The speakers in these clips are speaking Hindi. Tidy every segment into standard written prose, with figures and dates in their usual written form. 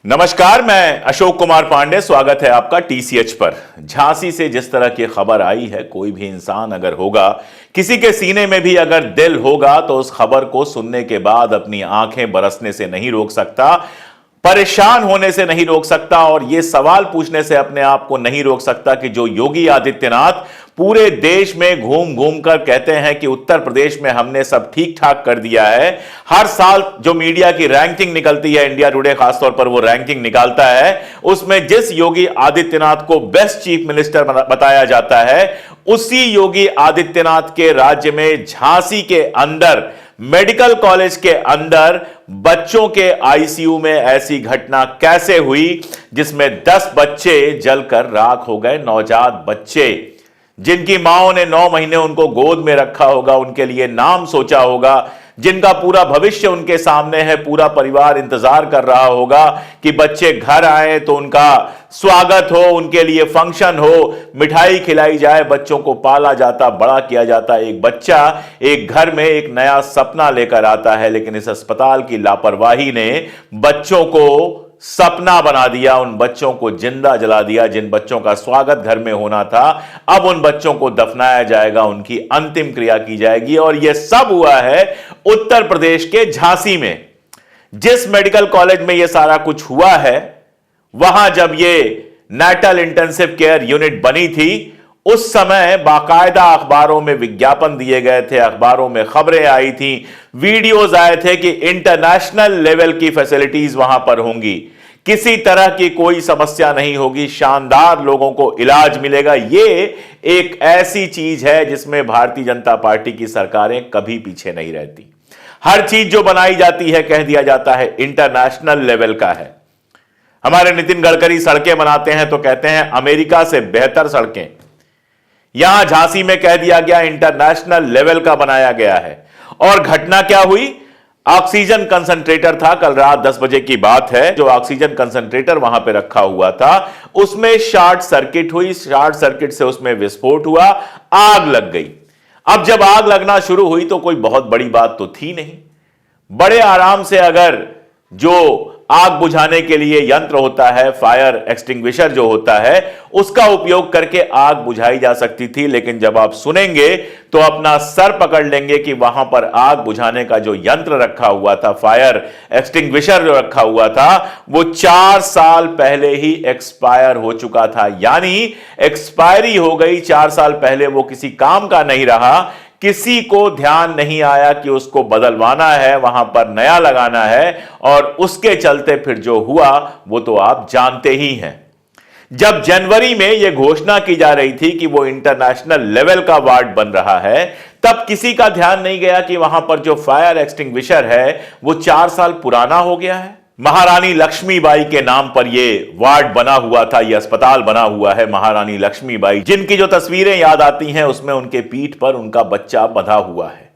नमस्कार, मैं अशोक कुमार पांडे। स्वागत है आपका टीसीएच पर। झांसी से जिस तरह की खबर आई है, कोई भी इंसान अगर होगा, किसी के सीने में भी अगर दिल होगा तो उस खबर को सुनने के बाद अपनी आंखें बरसने से नहीं रोक सकता, परेशान होने से नहीं रोक सकता और यह सवाल पूछने से अपने आप को नहीं रोक सकता कि जो योगी आदित्यनाथ पूरे देश में घूम घूम कर कहते हैं कि उत्तर प्रदेश में हमने सब ठीक ठाक कर दिया है। हर साल जो मीडिया की रैंकिंग निकलती है, इंडिया टुडे खासतौर पर वो रैंकिंग निकालता है, उसमें जिस योगी आदित्यनाथ को बेस्ट चीफ मिनिस्टर बताया जाता है, उसी योगी आदित्यनाथ के राज्य में झांसी के अंदर मेडिकल कॉलेज के अंदर बच्चों के आईसीयू में ऐसी घटना कैसे हुई जिसमें 10 बच्चे जलकर राख हो गए। नवजात बच्चे जिनकी माओ ने 9 महीने उनको गोद में रखा होगा, उनके लिए नाम सोचा होगा, जिनका पूरा भविष्य उनके सामने है, पूरा परिवार इंतजार कर रहा होगा कि बच्चे घर आए तो उनका स्वागत हो, उनके लिए फंक्शन हो, मिठाई खिलाई जाए, बच्चों को पाला जाता, बड़ा किया जाता। एक बच्चा एक घर में एक नया सपना लेकर आता है, लेकिन इस अस्पताल की लापरवाही ने बच्चों को सपना बना दिया, उन बच्चों को जिंदा जला दिया। जिन बच्चों का स्वागत घर में होना था, अब उन बच्चों को दफनाया जाएगा, उनकी अंतिम क्रिया की जाएगी। और यह सब हुआ है उत्तर प्रदेश के झांसी में। जिस मेडिकल कॉलेज में यह सारा कुछ हुआ है, वहां जब यह नेटल इंटेंसिव केयर यूनिट बनी थी, उस समय बाकायदा अखबारों में विज्ञापन दिए गए थे, अखबारों में खबरें आई थी, वीडियोज आए थे कि इंटरनेशनल लेवल की फैसिलिटीज वहां पर होंगी, किसी तरह की कोई समस्या नहीं होगी, शानदार लोगों को इलाज मिलेगा। यह एक ऐसी चीज है जिसमें भारतीय जनता पार्टी की सरकारें कभी पीछे नहीं रहती। हर चीज जो बनाई जाती है, कह दिया जाता है इंटरनेशनल लेवल का है। हमारे नितिन गडकरी सड़कें बनाते हैं तो कहते हैं अमेरिका से बेहतर सड़कें। यहां झांसी में कह दिया गया इंटरनेशनल लेवल का बनाया गया है। और घटना क्या हुई? ऑक्सीजन कंसंट्रेटर था, कल रात 10 बजे की बात है। जो ऑक्सीजन कंसंट्रेटर वहां पे रखा हुआ था, उसमें शॉर्ट सर्किट हुई, शॉर्ट सर्किट से उसमें विस्फोट हुआ, आग लग गई। अब जब आग लगना शुरू हुई तो कोई बहुत बड़ी बात तो थी नहीं। बड़े आराम से अगर जो आग बुझाने के लिए यंत्र होता है, फायर एक्सटिंग्विशर जो होता है, उसका उपयोग करके आग बुझाई जा सकती थी। लेकिन जब आप सुनेंगे तो अपना सर पकड़ लेंगे कि वहां पर आग बुझाने का जो यंत्र रखा हुआ था, फायर एक्सटिंग्विशर जो रखा हुआ था, वो 4 साल पहले ही एक्सपायर हो चुका था। यानी एक्सपायरी हो गई, 4 साल पहले वो किसी काम का नहीं रहा। किसी को ध्यान नहीं आया कि उसको बदलवाना है, वहां पर नया लगाना है, और उसके चलते फिर जो हुआ वो तो आप जानते ही हैं। जब जनवरी में यह घोषणा की जा रही थी कि वो इंटरनेशनल लेवल का वार्ड बन रहा है, तब किसी का ध्यान नहीं गया कि वहां पर जो फायर एक्सटिंग्विशर है वो 4 साल पुराना हो गया है। महारानी लक्ष्मीबाई के नाम पर यह वार्ड बना हुआ था, यह अस्पताल बना हुआ है महारानी लक्ष्मीबाई, जिनकी जो तस्वीरें याद आती हैं उसमें उनके पीठ पर उनका बच्चा बंधा हुआ है।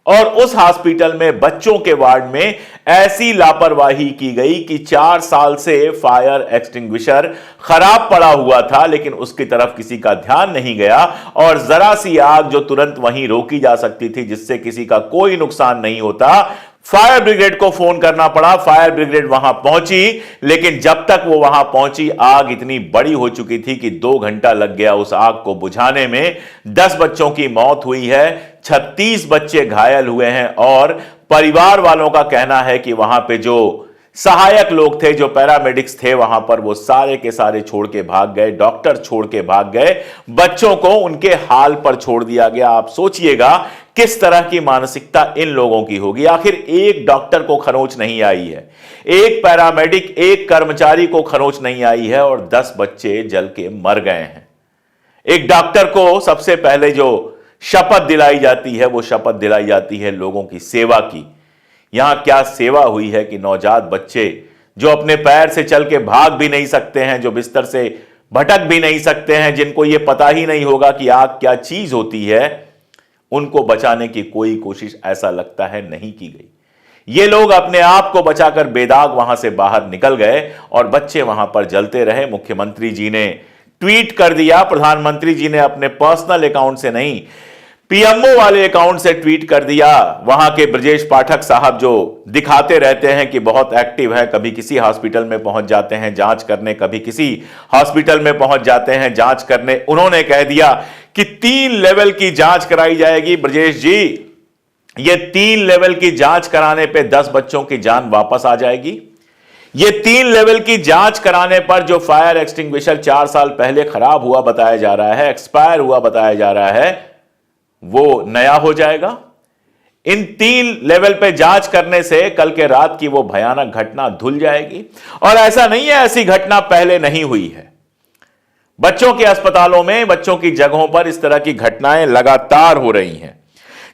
और उस हॉस्पिटल में बच्चों के वार्ड में ऐसी लापरवाही की गई कि 4 साल से फायर एक्सटिंग्विशर खराब पड़ा हुआ था, लेकिन उसकी तरफ किसी का ध्यान नहीं गया। और जरा सी आग जो तुरंत वहीं रोकी जा सकती थी, जिससे किसी का कोई नुकसान नहीं होता, फायर ब्रिगेड को फोन करना पड़ा। फायर ब्रिगेड वहां पहुंची, लेकिन जब तक वो वहां पहुंची, आग इतनी बड़ी हो चुकी थी कि 2 घंटा लग गया उस आग को बुझाने में। 10 बच्चों की मौत हुई है, 36 बच्चे घायल हुए हैं। और परिवार वालों का कहना है कि वहां पे जो सहायक लोग थे, जो पैरामेडिक्स थे वहां पर, वो सारे के सारे छोड़ के भाग गए, डॉक्टर छोड़ के भाग गए, बच्चों को उनके हाल पर छोड़ दिया गया। आप सोचिएगा किस तरह की मानसिकता इन लोगों की होगी। आखिर एक डॉक्टर को खरोंच नहीं आई है, एक पैरामेडिक, एक कर्मचारी को खरोंच नहीं आई है, और 10 बच्चे जल के मर गए हैं। एक डॉक्टर को सबसे पहले जो शपथ दिलाई जाती है, वो शपथ दिलाई जाती है लोगों की सेवा की। यहां क्या सेवा हुई है कि नवजात बच्चे जो अपने पैर से चल के भाग भी नहीं सकते हैं, जो बिस्तर से भटक भी नहीं सकते हैं, जिनको यह पता ही नहीं होगा कि आग क्या चीज होती है, उनको बचाने की कोई कोशिश ऐसा लगता है नहीं की गई। ये लोग अपने आप को बचाकर बेदाग वहां से बाहर निकल गए और बच्चे वहां पर जलते रहे। मुख्यमंत्री जी ने ट्वीट कर दिया, प्रधानमंत्री जी ने अपने पर्सनल अकाउंट से नहीं, पीएमओ वाले अकाउंट से ट्वीट कर दिया। वहां के ब्रजेश पाठक साहब जो दिखाते रहते हैं कि बहुत एक्टिव है, कभी किसी हॉस्पिटल में पहुंच जाते हैं जांच करने, कभी किसी हॉस्पिटल में पहुंच जाते हैं जांच करने, उन्होंने कह दिया कि 3 लेवल की जांच कराई जाएगी। ब्रजेश जी, ये 3 लेवल की जांच कराने पे 10 बच्चों की जान वापस आ जाएगी। ये 3 लेवल की जांच कराने पर जो फायर एक्सटिंग्विशर 4 साल पहले खराब हुआ बताया जा रहा है, एक्सपायर हुआ बताया जा रहा है, वो नया हो जाएगा। इन 3 लेवल पे जांच करने से कल के रात की वो भयानक घटना धुल जाएगी। और ऐसा नहीं है ऐसी घटना पहले नहीं हुई है। बच्चों के अस्पतालों में, बच्चों की जगहों पर इस तरह की घटनाएं लगातार हो रही हैं।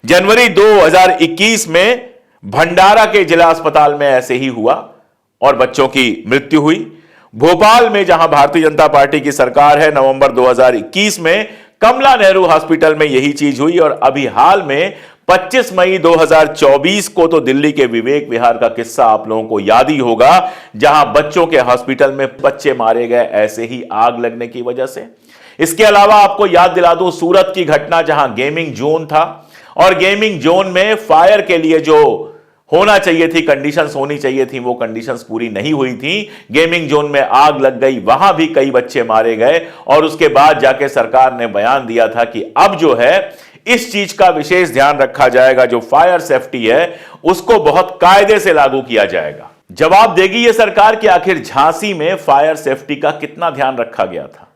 जनवरी 2021 में भंडारा के जिला अस्पताल में ऐसे ही हुआ और बच्चों की मृत्यु हुई। भोपाल में, जहां भारतीय जनता पार्टी की सरकार है, नवंबर 2021 में कमला नेहरू हॉस्पिटल में यही चीज हुई। और अभी हाल में 25 मई 2024 को तो दिल्ली के विवेक विहार का किस्सा आप लोगों को याद ही होगा, जहां बच्चों के हॉस्पिटल में बच्चे मारे गए ऐसे ही आग लगने की वजह से। इसके अलावा आपको याद दिला दूं सूरत की घटना, जहां गेमिंग जोन था और गेमिंग जोन में फायर के लिए जो होना चाहिए थी, कंडीशंस होनी चाहिए थी, वो कंडीशंस पूरी नहीं हुई थी। गेमिंग जोन में आग लग गई, वहां भी कई बच्चे मारे गए और उसके बाद जाके सरकार ने बयान दिया था कि अब जो है इस चीज का विशेष ध्यान रखा जाएगा, जो फायर सेफ्टी है उसको बहुत कायदे से लागू किया जाएगा। जवाब देगी ये सरकार कि आखिर झांसी में फायर सेफ्टी का कितना ध्यान रखा गया था।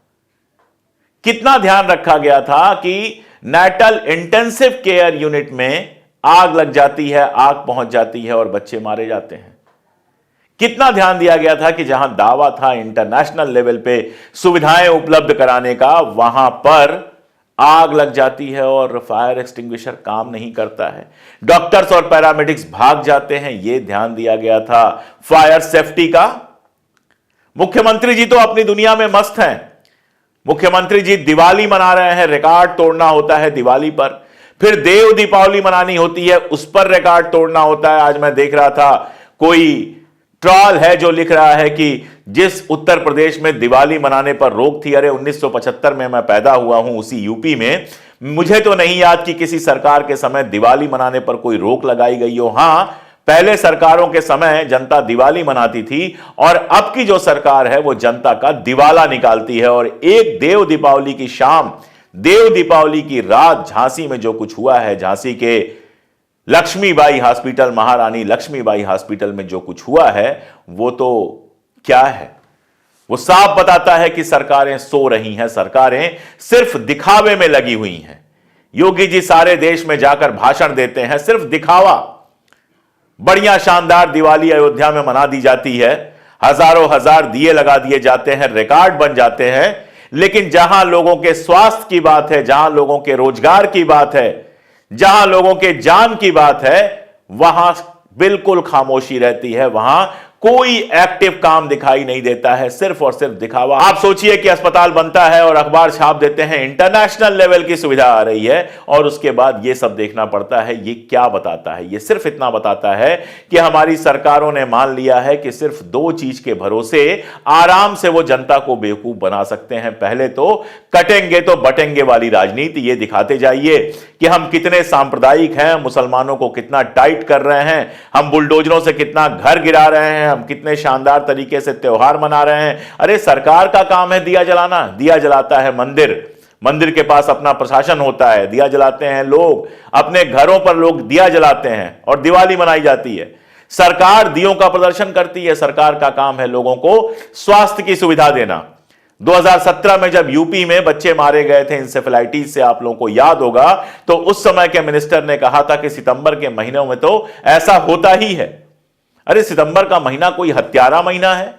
कितना ध्यान रखा गया था कि नेटल इंटेंसिव केयर यूनिट में आग लग जाती है, आग पहुंच जाती है और बच्चे मारे जाते हैं। कितना ध्यान दिया गया था कि जहां दावा था इंटरनेशनल लेवल पे सुविधाएं उपलब्ध कराने का, वहां पर आग लग जाती है और फायर एक्सटिंग्विशर काम नहीं करता है, डॉक्टर्स और पैरामेडिक्स भाग जाते हैं। यह ध्यान दिया गया था फायर सेफ्टी का। मुख्यमंत्री जी तो अपनी दुनिया में मस्त हैं। मुख्यमंत्री जी दिवाली मना रहे हैं, रिकॉर्ड तोड़ना होता है दिवाली पर, फिर देव दीपावली मनानी होती है, उस पर रिकॉर्ड तोड़ना होता है। आज मैं देख रहा था कोई ट्रॉल है जो लिख रहा है कि जिस उत्तर प्रदेश में दिवाली मनाने पर रोक थी, अरे 1975 में मैं पैदा हुआ हूं उसी यूपी में, मुझे तो नहीं याद कि किसी सरकार के समय दिवाली मनाने पर कोई रोक लगाई गई हो। हां, पहले सरकारों के समय जनता दिवाली मनाती थी और अब की जो सरकार है वो जनता का दिवाला निकालती है। और एक देव दीपावली की शाम, देव दीपावली की रात झांसी में जो कुछ हुआ है, झांसी के लक्ष्मीबाई हॉस्पिटल, महारानी लक्ष्मीबाई हॉस्पिटल में जो कुछ हुआ है, वो तो क्या है, वो साफ बताता है कि सरकारें सो रही हैं, सरकारें सिर्फ दिखावे में लगी हुई हैं। योगी जी सारे देश में जाकर भाषण देते हैं, सिर्फ दिखावा। बढ़िया शानदार दिवाली अयोध्या में मना दी जाती है, हजारों हजार दिए लगा दिए जाते हैं, रिकॉर्ड बन जाते हैं, लेकिन जहां लोगों के स्वास्थ्य की बात है, जहां लोगों के रोजगार की बात है, जहां लोगों के जान की बात है, वहां बिल्कुल खामोशी रहती है, वहां कोई एक्टिव काम दिखाई नहीं देता है, सिर्फ और सिर्फ दिखावा। आप सोचिए कि अस्पताल बनता है और अखबार छाप देते हैं इंटरनेशनल लेवल की सुविधा आ रही है और उसके बाद यह सब देखना पड़ता है। ये क्या बताता है? ये सिर्फ इतना बताता है कि हमारी सरकारों ने मान लिया है कि सिर्फ 2 चीज के भरोसे आराम से वो जनता को बेवकूफ बना सकते हैं। पहले तो कटेंगे तो बटेंगे वाली राजनीति, ये दिखाते जाइए कि हम कितने सांप्रदायिक हैं, मुसलमानों को कितना टाइट कर रहे हैं, हम बुलडोजरों से कितना घर गिरा रहे हैं, हम कितने शानदार तरीके से त्योहार मना रहे हैं। अरे सरकार का काम है दिया जलाना, दिया जलाता है मंदिर, मंदिर के पास अपना प्रशासन होता है, दिया जलाते हैं लोग, अपने घरों पर लोग दिया जलाते हैं और दिवाली मनाई जाती है। सरकार दियों का प्रदर्शन करती है, सरकार का काम है लोगों को स्वास्थ्य की सुविधा देना। 2017 में जब यूपी में बच्चे मारे गए थे इंसेफेलाइटिस से, आप लोगों को याद होगा, तो उस समय के मिनिस्टर ने कहा था कि सितंबर के महीनों में तो ऐसा होता ही है। अरे सितंबर का महीना कोई हत्यारा महीना है?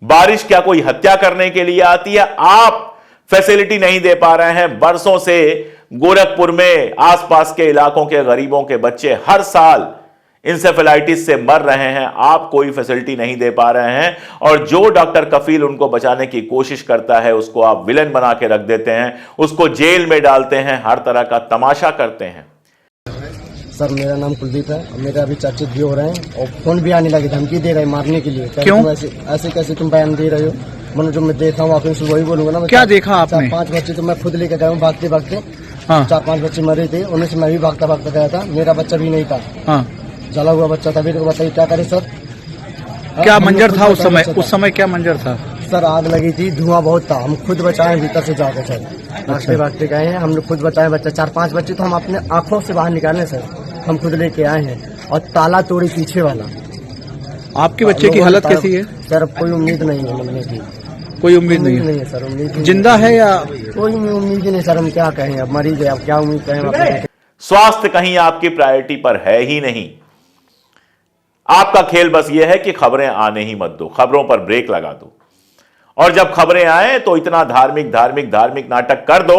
बारिश क्या कोई हत्या करने के लिए आती है? आप फैसिलिटी नहीं दे पा रहे हैं। बरसों से गोरखपुर में आसपास के इलाकों के गरीबों के बच्चे हर साल इंसेफेलाइटिस से मर रहे हैं, आप कोई फैसिलिटी नहीं दे पा रहे हैं। और जो डॉक्टर कफील उनको बचाने की कोशिश करता है उसको आप विलेन बना के रख देते हैं, उसको जेल में डालते हैं, हर तरह का तमाशा करते हैं। सर मेरा नाम कुलदीप है और मेरे अभी चाचे भी हो रहे हैं और फोन भी आने लगे, धमकी दे रहे हैं मारने के लिए। क्यों? ऐसे कैसे तुम बयान दे रहे हो? मैंने जो मैं देखा हूँ आप वही बोलूंगा ना। क्या देखा आपने? 4-5 बच्चे तो मैं खुद लेकर गया हूँ भागते भागते, हाँ। 4-5 बच्चे मरे थे, उनमें से मैं भी भागता भागता गया था, मेरा बच्चा भी नहीं था, हाँ। जला हुआ बच्चा था। फिर बताइए क्या करे सर। क्या हम लोग मंजर खुद था उस बचाए समय? बच्चा था। उस समय क्या मंजर था? सर आग लगी थी, धुआं बहुत था, हम खुद बचाए भीतर से जाकर सर, भागते भागते गए हैं, हम लोग खुद बचाए बच्चा। 4-5 बच्चे तो हम अपने आंखों से बाहर निकाले सर, हम खुद लेके आए हैं। और ताला तोड़ी पीछे वाला। आपके बच्चे की हालत कैसी है? सर अब कोई उम्मीद नहीं है मिलने की, कोई उम्मीद नहीं है? नहीं है सर, उम्मीद ही जिंदा है या? कोई उम्मीद ही नहीं सर, हम क्या कहें, अब मरी गए, अब क्या उम्मीद कहें हम अपने। स्वास्थ्य कहीं आपकी प्रायोरिटी पर है ही नहीं। आपका खेल बस यह है कि खबरें आने ही मत दो, खबरों पर ब्रेक लगा दो, और जब खबरें आए तो इतना धार्मिक धार्मिक धार्मिक नाटक कर दो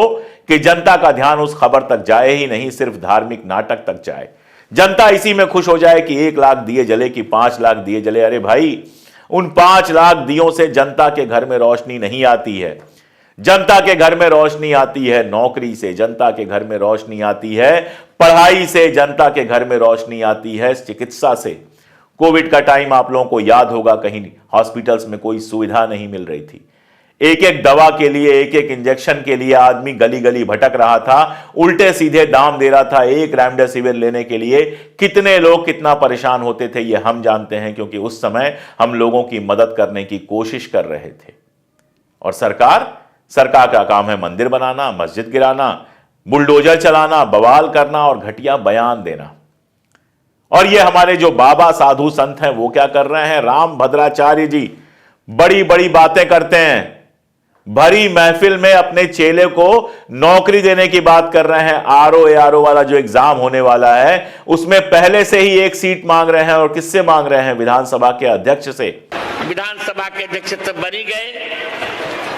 कि जनता का ध्यान उस खबर तक जाए ही नहीं, सिर्फ धार्मिक नाटक तक जाए। जनता इसी में खुश हो जाए कि 1 लाख दिए जले कि 5 लाख दिए जले। अरे भाई, उन 5 लाख दियों से जनता के घर में रोशनी नहीं आती है। जनता के घर में रोशनी आती है नौकरी से, जनता के घर में रोशनी आती है पढ़ाई से, जनता के घर में रोशनी आती है चिकित्सा से। कोविड का टाइम आप लोगों को याद होगा, कहीं हॉस्पिटल्स में कोई सुविधा नहीं मिल रही थी। एक एक दवा के लिए, एक एक इंजेक्शन के लिए आदमी गली गली भटक रहा था, उल्टे सीधे दाम दे रहा था। एक रेमडेसिविर लेने के लिए कितने लोग कितना परेशान होते थे, ये हम जानते हैं, क्योंकि उस समय हम लोगों की मदद करने की कोशिश कर रहे थे। और सरकार का काम है मंदिर बनाना, मस्जिद गिराना, बुलडोजर चलाना, बवाल करना और घटिया बयान देना। और ये हमारे जो बाबा साधु संत हैं वो क्या कर रहे हैं? राम भद्राचार्य जी बड़ी बड़ी बातें करते हैं, भरी महफिल में अपने चेले को नौकरी देने की बात कर रहे हैं। आरओ वाला जो एग्जाम होने वाला है उसमें पहले से ही 1 सीट मांग रहे हैं। और किससे मांग रहे हैं? विधानसभा के अध्यक्ष से। विधानसभा के अध्यक्ष तो बनी गए,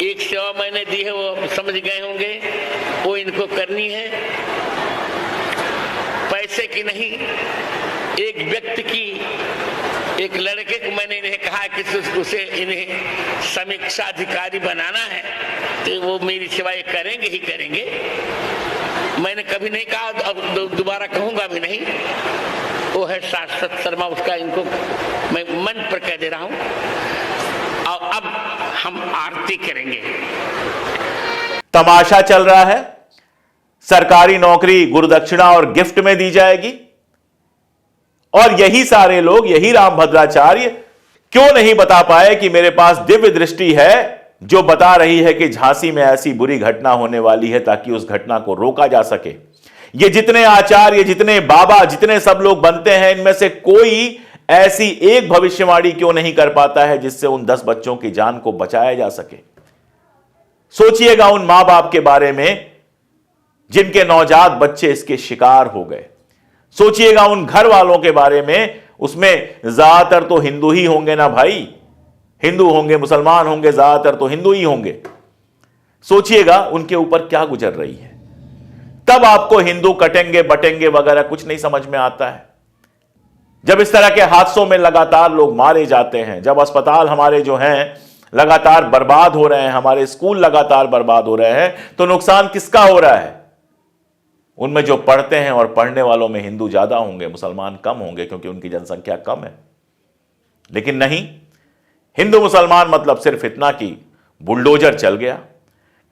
1 सेवा मैंने दी है, वो समझ गए होंगे, वो इनको करनी है, पैसे की नहीं। एक व्यक्ति की, एक लड़के को मैंने इन्हें कहा कि उसे इन्हें समीक्षा अधिकारी बनाना है, तो वो मेरी सेवा ये करेंगे ही करेंगे। मैंने कभी नहीं कहा, अब दोबारा कहूंगा भी नहीं। वो है शाश्वत शर्मा, उसका इनको मैं मंच पर कह दे रहा हूं। और अब हम आरती करेंगे। तमाशा चल रहा है, सरकारी नौकरी गुरुदक्षिणा और गिफ्ट में दी जाएगी। और यही सारे लोग, यही रामभद्राचार्य क्यों नहीं बता पाए कि मेरे पास दिव्य दृष्टि है जो बता रही है कि झांसी में ऐसी बुरी घटना होने वाली है, ताकि उस घटना को रोका जा सके। ये जितने आचार्य, जितने बाबा, जितने सब लोग बनते हैं, इनमें से कोई ऐसी एक भविष्यवाणी क्यों नहीं कर पाता है जिससे उन 10 बच्चों की जान को बचाया जा सके। सोचिएगा उन मां बाप के बारे में जिनके नवजात बच्चे इसके शिकार हो गए। सोचिएगा उन घर वालों के बारे में, उसमें ज्यादातर तो हिंदू ही होंगे ना भाई, हिंदू होंगे, मुसलमान होंगे, ज्यादातर तो हिंदू ही होंगे। सोचिएगा उनके ऊपर क्या गुजर रही है। तब आपको हिंदू कटेंगे बटेंगे वगैरह कुछ नहीं समझ में आता है। जब इस तरह के हादसों में लगातार लोग मारे जाते हैं, जब अस्पताल हमारे जो हैं लगातार बर्बाद हो रहे हैं, हमारे स्कूल लगातार बर्बाद हो रहे हैं, तो नुकसान किसका हो रहा है? उनमें जो पढ़ते हैं, और पढ़ने वालों में हिंदू ज्यादा होंगे, मुसलमान कम होंगे, क्योंकि उनकी जनसंख्या कम है। लेकिन नहीं, हिंदू मुसलमान मतलब सिर्फ इतना कि बुलडोजर चल गया,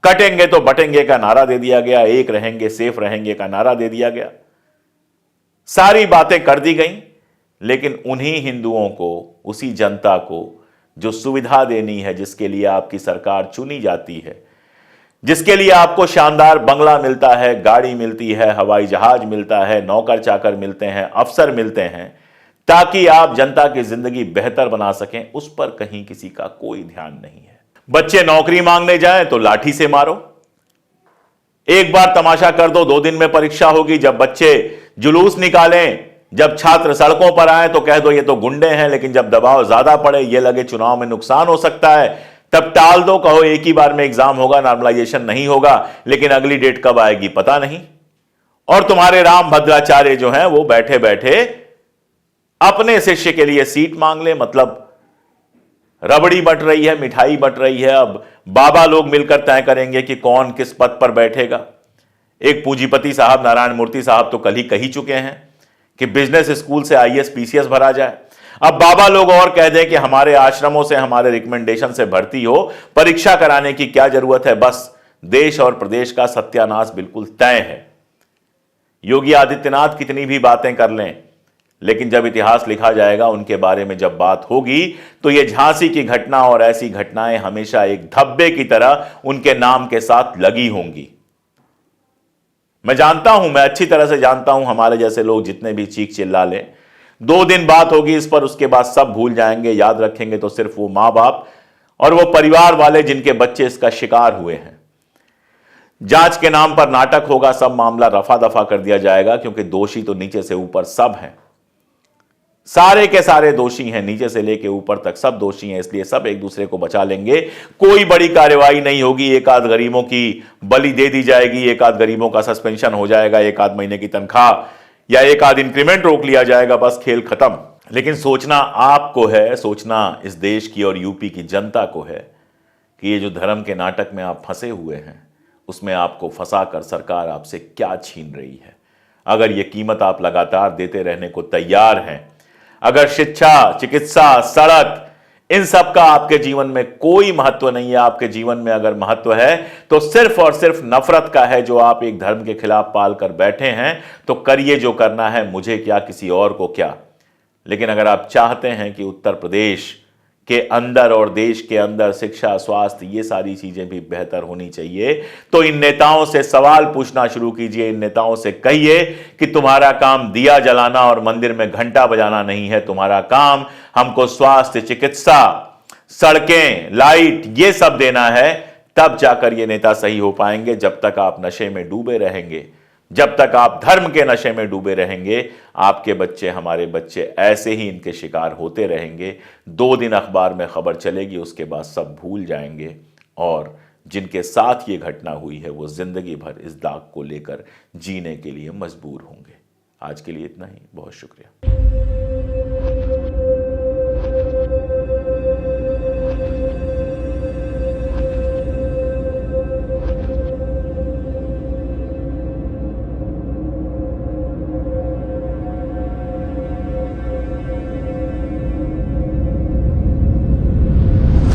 कटेंगे तो बटेंगे का नारा दे दिया गया, एक रहेंगे सेफ रहेंगे का नारा दे दिया गया। सारी बातें कर दी गई, लेकिन उन्हीं हिंदुओं को, उसी जनता को जो सुविधा देनी है, जिसके लिए आपकी सरकार चुनी जाती है, जिसके लिए आपको शानदार बंगला मिलता है, गाड़ी मिलती है, हवाई जहाज मिलता है, नौकर चाकर मिलते हैं, अफसर मिलते हैं, ताकि आप जनता की जिंदगी बेहतर बना सकें, उस पर कहीं किसी का कोई ध्यान नहीं है। बच्चे नौकरी मांगने जाएं तो लाठी से मारो। एक बार तमाशा कर दो, 2 दिन में परीक्षा होगी, जब बच्चे जुलूस निकालें, जब छात्र सड़कों पर आए तो कह दो ये तो गुंडे हैं। लेकिन जब दबाव ज्यादा पड़े, ये लगे चुनाव में नुकसान हो सकता है, तब टाल दो, कहो एक ही बार में एग्जाम होगा, नॉर्मलाइजेशन नहीं होगा। लेकिन अगली डेट कब आएगी पता नहीं। और तुम्हारे राम भद्राचार्य जो हैं वो बैठे बैठे अपने शिष्य के लिए सीट मांग ले, मतलब रबड़ी बट रही है, मिठाई बट रही है। अब बाबा लोग मिलकर तय करेंगे कि कौन किस पद पर बैठेगा। एक पूंजीपति साहब नारायण मूर्ति साहब तो कल ही कही चुके हैं कि बिजनेस स्कूल से आईएएस पीसीएस भरा जाए। अब बाबा लोग और कह दें कि हमारे आश्रमों से, हमारे रिकमेंडेशन से भर्ती हो, परीक्षा कराने की क्या जरूरत है। बस देश और प्रदेश का सत्यानाश बिल्कुल तय है। योगी आदित्यनाथ कितनी भी बातें कर लें, लेकिन जब इतिहास लिखा जाएगा, उनके बारे में जब बात होगी, तो यह झांसी की घटना और ऐसी घटनाएं हमेशा एक धब्बे की तरह उनके नाम के साथ लगी होंगी। मैं जानता हूं, मैं अच्छी तरह से जानता हूं, हमारे जैसे लोग जितने भी चीख चिल्ला लें, 2 दिन बात होगी इस पर, उसके बाद सब भूल जाएंगे। याद रखेंगे तो सिर्फ वो मां बाप और वो परिवार वाले जिनके बच्चे इसका शिकार हुए हैं। जांच के नाम पर नाटक होगा, सब मामला रफा दफा कर दिया जाएगा, क्योंकि दोषी तो नीचे से ऊपर सब हैं, सारे के सारे दोषी हैं, नीचे से लेके ऊपर तक सब दोषी हैं, इसलिए सब एक दूसरे को बचा लेंगे। कोई बड़ी कार्रवाई नहीं होगी, एक आध गरीबों की बलि दे दी जाएगी, एक आध गरीबों का सस्पेंशन हो जाएगा, एक आध महीने की तनख्वाह या एक आध इंक्रीमेंट रोक लिया जाएगा, बस खेल खत्म। लेकिन सोचना आपको है, सोचना इस देश की और यूपी की जनता को है कि ये जो धर्म के नाटक में आप फंसे हुए हैं, उसमें आपको फंसाकर सरकार आपसे क्या छीन रही है। अगर ये कीमत आप लगातार देते रहने को तैयार हैं, अगर शिक्षा, चिकित्सा, सड़क, इन सब का आपके जीवन में कोई महत्व नहीं है, आपके जीवन में अगर महत्व है तो सिर्फ और सिर्फ नफरत का है, जो आप एक धर्म के खिलाफ पाल कर बैठे हैं, तो करिए जो करना है, मुझे क्या, किसी और को क्या। लेकिन अगर आप चाहते हैं कि उत्तर प्रदेश के अंदर और देश के अंदर शिक्षा, स्वास्थ्य, ये सारी चीजें भी बेहतर होनी चाहिए, तो इन नेताओं से सवाल पूछना शुरू कीजिए। इन नेताओं से कहिए कि तुम्हारा काम दिया जलाना और मंदिर में घंटा बजाना नहीं है, तुम्हारा काम हमको स्वास्थ्य, चिकित्सा, सड़कें, लाइट, ये सब देना है। तब जाकर ये नेता सही हो पाएंगे। जब तक आप नशे में डूबे रहेंगे, जब तक आप धर्म के नशे में डूबे रहेंगे, आपके बच्चे, हमारे बच्चे ऐसे ही इनके शिकार होते रहेंगे। 2 दिन अखबार में खबर चलेगी, उसके बाद सब भूल जाएंगे, और जिनके साथ ये घटना हुई है वो जिंदगी भर इस दाग को लेकर जीने के लिए मजबूर होंगे। आज के लिए इतना ही, बहुत शुक्रिया।